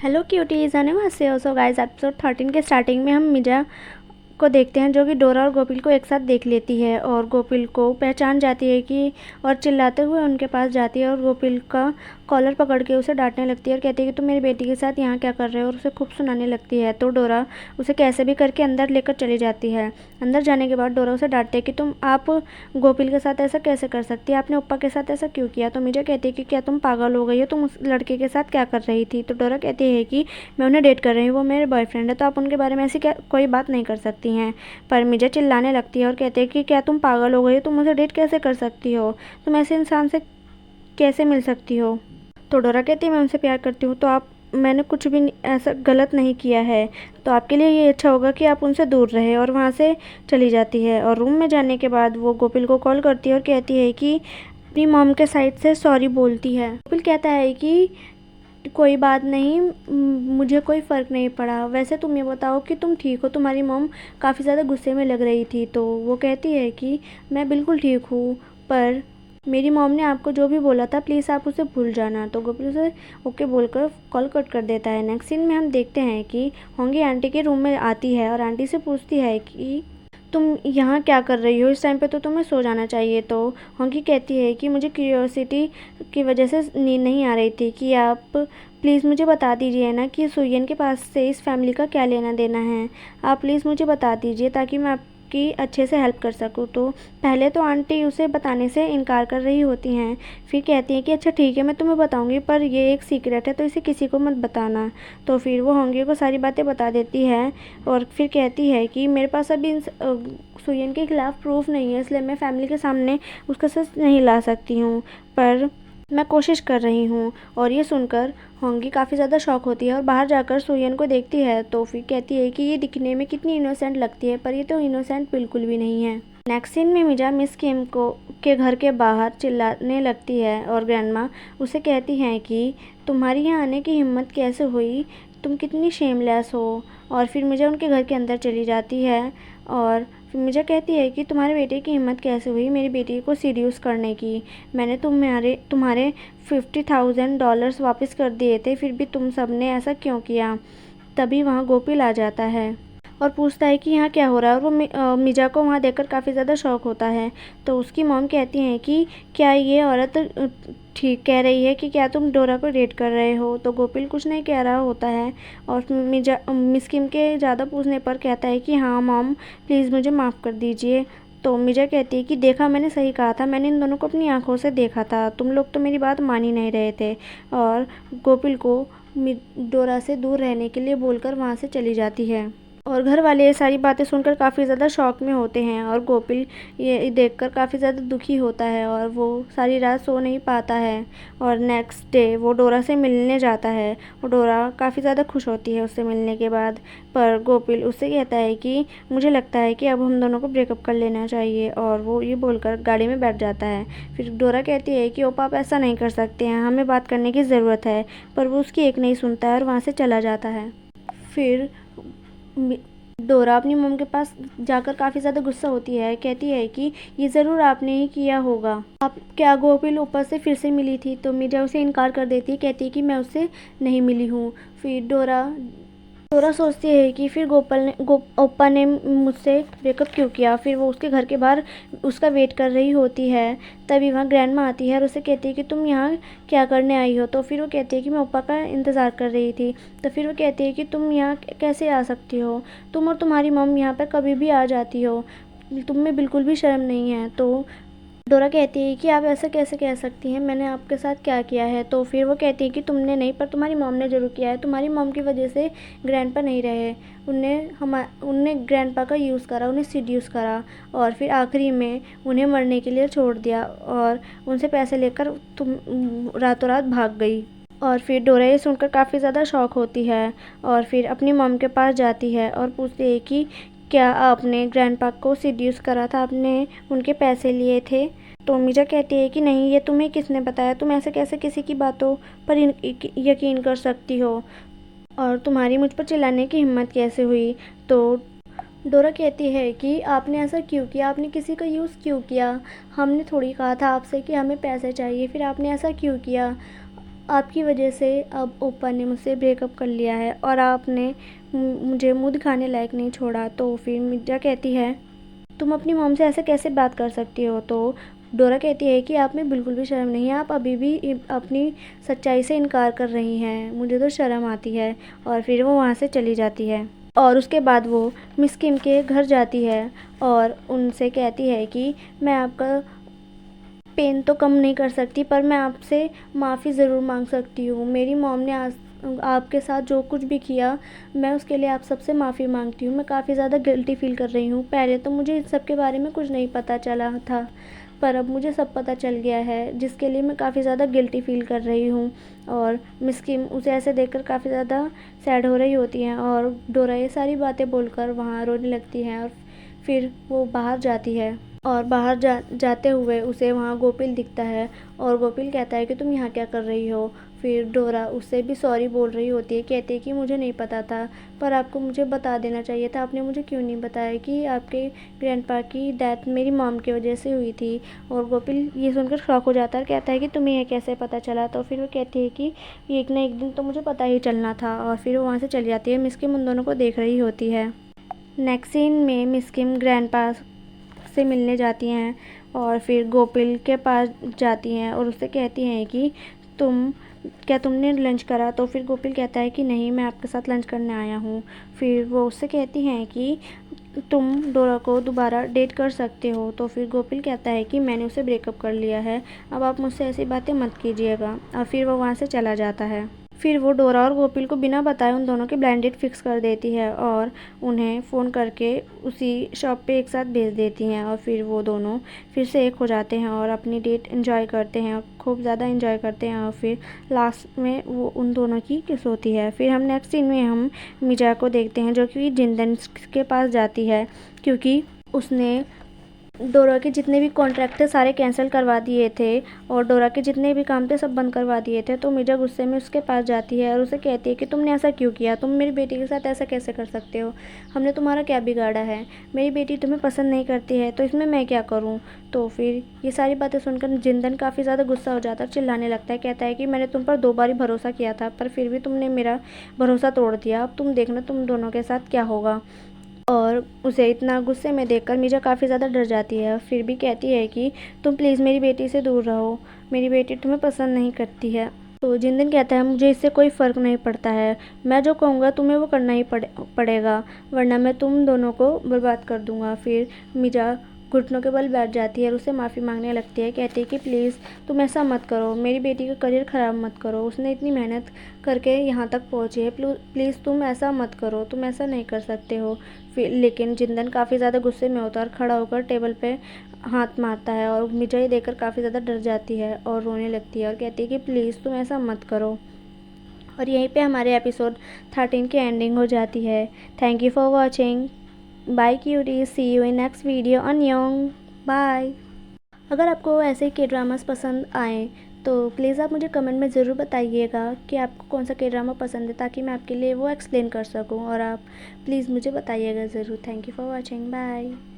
Hello cuties आने से so guys episode 13 के स्टार्टिंग में हम मिजा को देखते हैं जो कि डोरा और गोपिल को एक साथ देख लेती है और गोपिल को पहचान जाती है कि और चिल्लाते हुए उनके पास जाती है और गोपिल का कॉलर पकड़ के उसे डांटने लगती है और कहती है कि तुम मेरी बेटी के साथ यहाँ क्या कर रहे हो और उसे खूब सुनाने लगती है। तो डोरा उसे कैसे भी करके अंदर लेकर चली जाती है। अंदर जाने के बाद डोरा उसे डांटती है कि आप गोपिल के साथ ऐसा कैसे कर सकती है, आपने उपा के साथ ऐसा क्यों किया। तो मिजा कहती है कि क्या तुम पागल हो गई हो, तुम उस लड़के के साथ क्या कर रही थी। तो डोरा कहती है कि मैं उन्हें डेट कर रही हूँ, वो मेरे बॉयफ्रेंड है, तो आप उनके बारे में ऐसी क्या कोई बात नहीं कर सकती हैं। पर मिजा चिल्लाने लगती है और कहते हैं कि क्या तुम पागल हो गई हो, तुम मुझे डेट कैसे कर सकती हो, तुम ऐसे इंसान से कैसे मिल सकती हो। तो डोरा कहती है मैं उनसे प्यार करती हूँ, तो मैंने कुछ भी ऐसा गलत नहीं किया है, तो आपके लिए ये अच्छा होगा कि आप उनसे दूर रहे। और वहाँ से चली जाती है और रूम में जाने के बाद वो गोपिल को कॉल करती है और कहती है कि अपनी मॉम के साइड से सॉरी बोलती है। गोपिल कहता है कि कोई बात नहीं, मुझे कोई फ़र्क नहीं पड़ा, वैसे तुम ये बताओ कि तुम ठीक हो, तुम्हारी मॉम काफ़ी ज़्यादा गुस्से में लग रही थी। तो वो कहती है कि मैं बिल्कुल ठीक हूँ, पर मेरी मॉम ने आपको जो भी बोला था प्लीज़ आप उसे भूल जाना। तो गोपिल उसे ओके बोलकर कॉल कट कर देता है। नेक्स्ट सीन में हम देखते हैं कि होंगी आंटी के रूम में आती है और आंटी से पूछती है कि तुम यहाँ क्या कर रही हो, इस टाइम पे तो तुम्हें सो जाना चाहिए। तो होंगी कहती है कि मुझे क्यूरियोसिटी की वजह से नींद नहीं आ रही थी, कि आप प्लीज़ मुझे बता दीजिए ना कि सुयन के पास से इस फैमिली का क्या लेना देना है, आप प्लीज़ मुझे बता दीजिए ताकि मैं आपकी अच्छे से हेल्प कर सकूँ। तो पहले तो आंटी उसे बताने से इनकार कर रही होती हैं, फिर कहती हैं कि अच्छा ठीक है मैं तुम्हें बताऊंगी, पर ये एक सीक्रेट है तो इसे किसी को मत बताना। तो फिर वो होंगी को सारी बातें बता देती है और फिर कहती है कि मेरे पास अभी सुयन के खिलाफ़ प्रूफ नहीं है, इसलिए मैं फैमिली के सामने उसका सच नहीं ला सकती हूँ, पर मैं कोशिश कर रही हूँ। और ये सुनकर होंगी काफ़ी ज़्यादा शॉक होती है और बाहर जाकर सुयन को देखती है। तो फिर कहती है कि ये दिखने में कितनी इनोसेंट लगती है, पर ये तो इनोसेंट बिल्कुल भी नहीं है। नेक्स्ट सीन में मिजा मिस किम को के घर के बाहर चिल्लाने लगती है और ग्रैंडमा उसे कहती हैं कि तुम्हारी यहाँ आने की हिम्मत कैसे हुई, तुम कितनी शेमलेस हो। और फिर मिजा उनके घर के अंदर चली जाती है और फिर मिजा कहती है कि तुम्हारे बेटे की हिम्मत कैसे हुई मेरी बेटी को सीड्यूस करने की, मैंने तुम्हारे $50,000 वापस कर दिए थे, फिर भी तुम सब ने ऐसा क्यों किया। तभी वहाँ गोपिल आ जाता है और पूछता है कि यहाँ क्या हो रहा है, और वो मिजा को वहाँ देखकर काफ़ी ज़्यादा शौक होता है। तो उसकी मॉम कहती हैं कि क्या ये औरत ठीक कह रही है कि क्या तुम डोरा को डेट कर रहे हो। तो गोपिल कुछ नहीं कह रहा होता है और मिस किम के ज़्यादा पूछने पर कहता है कि हाँ मॉम प्लीज़ मुझे माफ़ कर दीजिए। तो मिजा कहती है कि देखा मैंने सही कहा था, मैंने इन दोनों को अपनी आंखों से देखा था, तुम लोग तो मेरी बात मान ही नहीं रहे थे। और गोपिल को डोरा से दूर रहने के लिए बोलकर वहाँ से चली जाती है और घर वाले ये सारी बातें सुनकर काफ़ी ज़्यादा शॉक में होते हैं और गोपिल ये देखकर काफ़ी ज़्यादा दुखी होता है और वो सारी रात सो नहीं पाता है। और नेक्स्ट डे वो डोरा से मिलने जाता है और डोरा काफ़ी ज़्यादा खुश होती है उससे मिलने के बाद, पर गोपिल उससे कहता है कि मुझे लगता है कि अब हम दोनों को ब्रेकअप कर लेना चाहिए, और वो ये बोलकर गाड़ी में बैठ जाता है। फिर डोरा कहती है कि ओपा आप ऐसा नहीं कर सकते हैं, हमें बात करने की ज़रूरत है, पर वो उसकी एक नहीं सुनता है और वहाँ से चला जाता है। फिर डोरा अपनी मॉम के पास जाकर काफ़ी ज़्यादा गुस्सा होती है, कहती है कि ये ज़रूर आपने ही किया होगा, आप क्या गोपिल ऊपर से फिर से मिली थी। तो मीरा उसे इनकार कर देती है, कहती है कि मैं उससे नहीं मिली हूँ। फिर डोरा सोचती है कि फिर ओप्पा ने मुझसे ब्रेकअप क्यों किया। फिर वो उसके घर के बाहर उसका वेट कर रही होती है, तभी वहाँ ग्रैंडमा आती है और उसे कहती है कि तुम यहाँ क्या करने आई हो। तो फिर वो कहती है कि मैं ओप्पा का इंतज़ार कर रही थी। तो फिर वो कहती है कि तुम यहाँ कैसे आ सकती हो, तुम और तुम्हारी मम यहाँ पर कभी भी आ जाती हो, तुम में बिल्कुल भी शर्म नहीं है। तो डोरा कहती है कि आप ऐसा कैसे कह सकती हैं, मैंने आपके साथ क्या किया है। तो फिर वो कहती है कि तुमने नहीं, पर तुम्हारी मॉम ने ज़रूर किया है, तुम्हारी मॉम की वजह से ग्रैंडपा नहीं रहे, उनने ग्रैंडपा का यूज़ करा, उन्हें सीड्यूस करा और फिर आखिरी में उन्हें मरने के लिए छोड़ दिया और उनसे पैसे लेकर तुम रातों रात भाग गई। और फिर डोरा ये सुनकर काफ़ी ज़्यादा शॉक होती है और फिर अपनी मॉम के पास जाती है और पूछती है कि क्या आपने ग्रैंडपा को सीड्यूस करा था, आपने उनके पैसे लिए थे। तो मीजा कहती है कि नहीं, ये तुम्हें किसने बताया, तुम ऐसे कैसे किसी की बातों पर यकीन कर सकती हो, और तुम्हारी मुझ पर चिल्लाने की हिम्मत कैसे हुई। तो डोरा कहती है कि आपने ऐसा क्यों किया, आपने किसी का यूज़ क्यों किया, हमने थोड़ी कहा था आपसे कि हमें पैसे चाहिए, फिर आपने ऐसा क्यों किया। आपकी वजह से अब ओप्पा ने मुझसे ब्रेकअप कर लिया है और आपने मुझे मुँह दिखाने लायक नहीं छोड़ा। तो फिर मिर्जा कहती है तुम अपनी मॉम से ऐसे कैसे बात कर सकती हो। तो डोरा कहती है कि आप में बिल्कुल भी शर्म नहीं है, आप अभी भी अपनी सच्चाई से इनकार कर रही हैं, मुझे तो शर्म आती है। और फिर वो वहाँ से चली जाती है और उसके बाद वो मिस किम के घर जाती है और उनसे कहती है कि मैं आपका पेन तो कम नहीं कर सकती पर मैं आपसे माफ़ी ज़रूर मांग सकती हूँ। मेरी मॉम ने आज आपके साथ जो कुछ भी किया, मैं उसके लिए आप सबसे माफ़ी मांगती हूँ। मैं काफ़ी ज़्यादा गिल्टी फ़ील कर रही हूँ। पहले तो मुझे इस सब के बारे में कुछ नहीं पता चला था, पर अब मुझे सब पता चल गया है, जिसके लिए मैं काफ़ी ज़्यादा गिल्टी फ़ील कर रही हूँ। और मिस किम उसे ऐसे देखकर काफ़ी ज़्यादा सैड हो रही होती हैं और डोरा ये सारी बातें बोलकर वहाँ रोने लगती है और फिर वो बाहर जाती है। और बाहर जाते हुए उसे वहाँ गोपिल दिखता है और गोपिल कहता है कि तुम यहाँ क्या कर रही हो। फिर डोरा उससे भी सॉरी बोल रही होती है, कहती है कि मुझे नहीं पता था, पर आपको मुझे बता देना चाहिए था, आपने मुझे क्यों नहीं बताया कि आपके ग्रैंडपा की डेथ मेरी मॉम की वजह से हुई थी। और गोपिल ये सुनकर शॉक हो जाता है और कहता है कि तुम्हें यह कैसे पता चला। तो फिर वो कहती है कि एक ना एक दिन तो मुझे पता ही चलना था। और फिर वो वहाँ से चली जाती है। मिस किम उन दोनों को देख रही होती है। नेक्स्ट सीन में मिस किम ग्रैंडपा से मिलने जाती हैं और फिर गोपिल के पास जाती हैं और उससे कहती हैं कि तुमने लंच करा। तो फिर गोपिल कहता है कि नहीं, मैं आपके साथ लंच करने आया हूँ। फिर वो उससे कहती हैं कि तुम डोरा को दोबारा डेट कर सकते हो। तो फिर गोपिल कहता है कि मैंने उसे ब्रेकअप कर लिया है, अब आप मुझसे ऐसी बातें मत कीजिएगा। और फिर वो वहाँ से चला जाता है। फिर वो डोरा और गोपिल को बिना बताए उन दोनों की ब्लाइंड डेट फिक्स कर देती है और उन्हें फ़ोन करके उसी शॉप पे एक साथ भेज देती हैं। और फिर वो दोनों फिर से एक हो जाते हैं और अपनी डेट एंजॉय करते हैं और खूब ज़्यादा एंजॉय करते हैं। और फिर लास्ट में वो उन दोनों की किस होती है। फिर हम नेक्स्ट सीन में हम मिजा को देखते हैं जो कि जिंदन के पास जाती है क्योंकि उसने डोरा के जितने भी कॉन्ट्रैक्ट थे सारे कैंसिल करवा दिए थे और डोरा के जितने भी काम थे सब बंद करवा दिए थे। तो मिर्जा गुस्से में उसके पास जाती है और उसे कहती है कि तुमने ऐसा क्यों किया, तुम मेरी बेटी के साथ ऐसा कैसे कर सकते हो, हमने तुम्हारा क्या बिगाड़ा है, मेरी बेटी तुम्हें पसंद नहीं करती है तो इसमें मैं क्या करूँ। तो फिर ये सारी बातें सुनकर जिंदन काफ़ी ज़्यादा गुस्सा हो जाता है, चिल्लाने लगता है, कहता है कि मैंने तुम पर 2 बार ही भरोसा किया था पर फिर भी तुमने मेरा भरोसा तोड़ दिया, अब तुम देखना तुम दोनों के साथ क्या होगा। और उसे इतना गुस्से में देखकर मीजा काफ़ी ज़्यादा डर जाती है और फिर भी कहती है कि तुम प्लीज़ मेरी बेटी से दूर रहो, मेरी बेटी तुम्हें पसंद नहीं करती है। तो जिंदन कहता है मुझे इससे कोई फ़र्क नहीं पड़ता है, मैं जो कहूँगा तुम्हें वो करना ही पड़ेगा, वरना मैं तुम दोनों को बर्बाद कर दूँगा। फिर मीजा घुटनों के बल बैठ जाती है और उससे माफ़ी मांगने लगती है, कहती है कि प्लीज़ तुम ऐसा मत करो, मेरी बेटी का करियर ख़राब मत करो, उसने इतनी मेहनत करके यहाँ तक पहुँची है, प्लीज़ तुम ऐसा मत करो, तुम ऐसा नहीं कर सकते हो। फिर लेकिन जिंदन काफ़ी ज़्यादा गुस्से में होता है और खड़ा होकर टेबल पे हाथ मारता है और मिर्जा ये देखकर काफ़ी ज़्यादा डर जाती है और रोने लगती है और कहती है कि प्लीज़ तुम ऐसा मत करो। और यहीं पे हमारे एपिसोड 13 की एंडिंग हो जाती है। Thank you for watching. Bye cuties, see you in next video on योंग। बाय। अगर आपको ऐसे के ड्रामास पसंद आएँ तो प्लीज़ आप मुझे कमेंट में ज़रूर बताइएगा कि आपको कौन सा के ड्रामा पसंद है, ताकि मैं आपके लिए वो एक्सप्लेन कर सकूं। और आप प्लीज़ मुझे बताइएगा ज़रूर। Thank you for watching. Bye.